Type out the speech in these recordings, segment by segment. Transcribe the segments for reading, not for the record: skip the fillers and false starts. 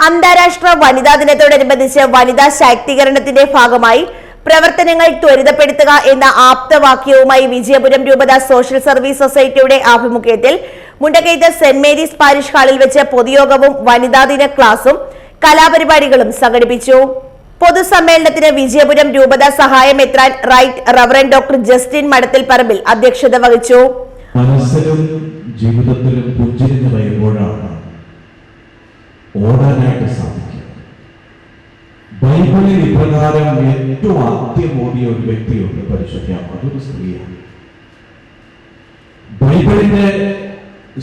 അന്താരാഷ്ട്ര വനിതാ ദിനത്തോടനുബന്ധിച്ച് വനിതാ ശാക്തീകരണത്തിന്റെ ഭാഗമായി പ്രവർത്തനങ്ങൾ ത്വരിതപ്പെടുത്തുക എന്ന ആപ്തവാക്യവുമായി വിജയപുരം രൂപത സോഷ്യൽ സർവീസ് സൊസൈറ്റിയുടെ ആഭിമുഖ്യത്തിൽ മുണ്ടക്കയത്ത് സെന്റ് മേരീസ് പാരിഷ് ഹാളിൽ വെച്ച് പൊതുയോഗവും വനിതാ ദിന ക്ലാസും കലാപരിപാടികളും സംഘടിപ്പിച്ചു. പൊതുസമ്മേളനത്തിന് വിജയപുരം രൂപത സഹായ മെത്രാൻ റൈറ്റ് റവറന്റ് ഡോക്ടർ ജസ്റ്റിൻ മടത്തിൽ പറമ്പിൽ അധ്യക്ഷത വഹിച്ചു. മനസ്സിലും ജീവിതത്തിലും പുഞ്ചിരിഞ്ഞു വരുമ്പോഴാണ് ഓടാനായിട്ട് സാധിക്കുക. ബൈബിളിൽ ഇപ്രകാരം ഏറ്റവും ആദ്യം ഓടിയ ഒരു വ്യക്തിയുണ്ട്, പരിശുദ്ധ അതൊരു സ്ത്രീയാണ്. ബൈബിളിന്റെ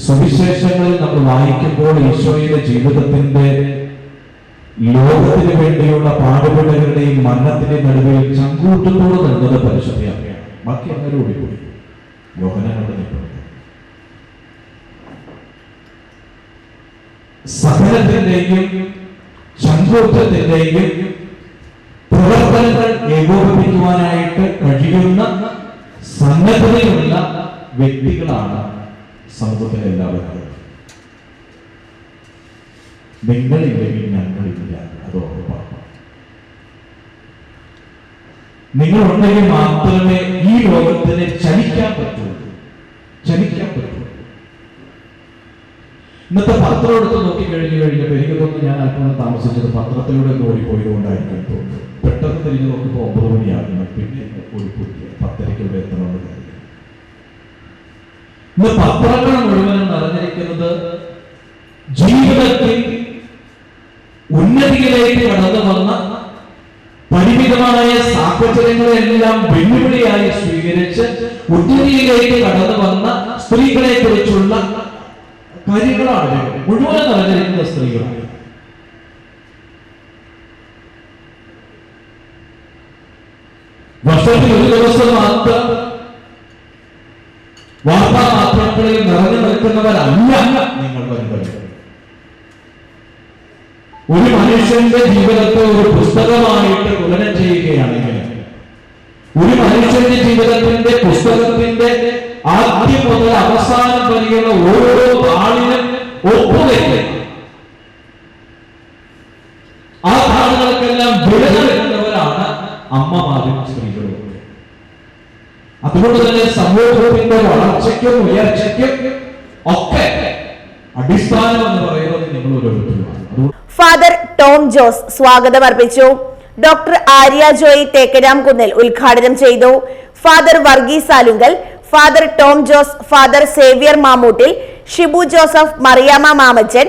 സുവിശേഷങ്ങളിൽ നമ്മൾ വായിക്കുമ്പോൾ ഈശോയുടെ ജീവിതത്തിന്റെ ലോകത്തിന് വേണ്ടിയുള്ള പാടുപെടലുകളുടെയും മരണത്തിന്റെ നടുവിൽ ചങ്കൂറ്റത്തോട് നിന്നത് പരിശുദ്ധയാണ്. ബാക്കി അങ്ങനെ ഓടിപ്പോയി യോഹന്നാനോട് നിൽക്കുന്നത്. സഹനത്തിന്റെയും ചങ്കൂറ്റത്തിന്റെയും പ്രവർത്തനങ്ങൾ ഏകോപിപ്പിക്കുവാനായിട്ട് കഴിയുന്ന സന്നദ്ധതയുള്ള വ്യക്തികളാണ് സമൂഹത്തിലെ എല്ലാവരും. നിങ്ങളില്ലെങ്കിൽ ഞങ്ങളില്ല, അത് ഉറപ്പാണ്. നിങ്ങളുണ്ടെങ്കിൽ മാത്രമേ ഈ ലോകത്തിന് ചലിക്കാൻ പറ്റുള്ളൂ. ഇന്നത്തെ പത്രം എടുത്ത് നോക്കിക്കഴിഞ്ഞപ്പോൾ എനിക്ക് തോന്നുന്നു ഞാൻ അല്പം താമസിച്ചത് പത്രത്തിലൂടെ ഓടിപ്പോയതുകൊണ്ടായിരിക്കും തോന്നുന്നു. പെട്ടെന്ന് തിരിഞ്ഞു നോക്കുമ്പോൾ 9 മണിയാകുന്നു, പിന്നെ ഓടിപ്പോയി 10:30 എത്തണമെന്ന് കരുതി. ഇന്ന് പത്രങ്ങൾ മുഴുവനും നിറഞ്ഞിരിക്കുന്നത് ജീവിതത്തിൽ ഉന്നതിയിലേക്ക് കടന്നു വന്ന പരിമിതമായ സാഹചര്യങ്ങളെല്ലാം വെല്ലുവിളിയായി സ്വീകരിച്ച് ഉന്നതിയിലേക്ക് കടന്നു വന്ന സ്ത്രീകളെ കുറിച്ചുള്ള കാര്യങ്ങളാണ് മുഴുവൻ നിറഞ്ഞിരിക്കുന്ന സ്ത്രീകളാണ്. വർഷത്തിൽ ഒരു ദിവസം മാത്രം വാർത്താ മാധ്യമങ്ങളിൽ നിറഞ്ഞു നിൽക്കുന്നവരല്ല നിങ്ങൾ വരുന്നത്. ഒരു മനുഷ്യന്റെ ജീവിതത്തെ ഒരു പുസ്തകമായിട്ട് തുലനം ചെയ്യുകയാണെങ്കിൽ, ഒരു മനുഷ്യന്റെ ജീവിതത്തിന്റെ പുസ്തകത്തിന്റെ ആദ്യം മുതൽ അവസാനം വരെയുള്ള ഓരോ താളിനും ഒപ്പുവയ്ക്കുക, ആ താളുകൾക്കെല്ലാം വിലനിൽക്കുന്നവരാണ് അമ്മമാരും സ്ത്രീകളും. അതുകൊണ്ട് തന്നെ സമൂഹത്തിന്റെ വളർച്ചയ്ക്കും ഉയർച്ചയ്ക്കും ഒക്കെ അടിസ്ഥാനം എന്ന് പറയുന്നത് നിങ്ങൾ ഓരോരുത്തരുമാണ്. ഫാദർ ടോം ജോസ് സ്വാഗതം അർപ്പിച്ചു. ഡോക്ടർ ആര്യ ജോയി തേക്കരാംകുന്നിൽ ഉദ്ഘാടനം ചെയ്തു. Father Varghese Alunkal, Father Tom Jose, Father Xavier Mamoottil, Shibu Joseph, Mariyamma Mamachan,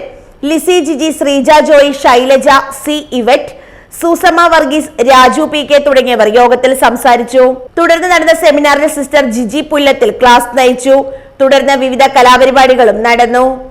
Lissy Jiji, Sreeja Joy, Shailaja, C Ivette, Susamma Varghese, Raju P K തുടങ്ങിയവർ യോഗത്തിൽ സംസാരിച്ചു. തുടർന്ന് നടന്ന സെമിനാറിൽ സിസ്റ്റർ ജിജി പുല്ലത്തിൽ ക്ലാസ് നയിച്ചു. തുടർന്ന് വിവിധ കലാപരിപാടികളും നടന്നു.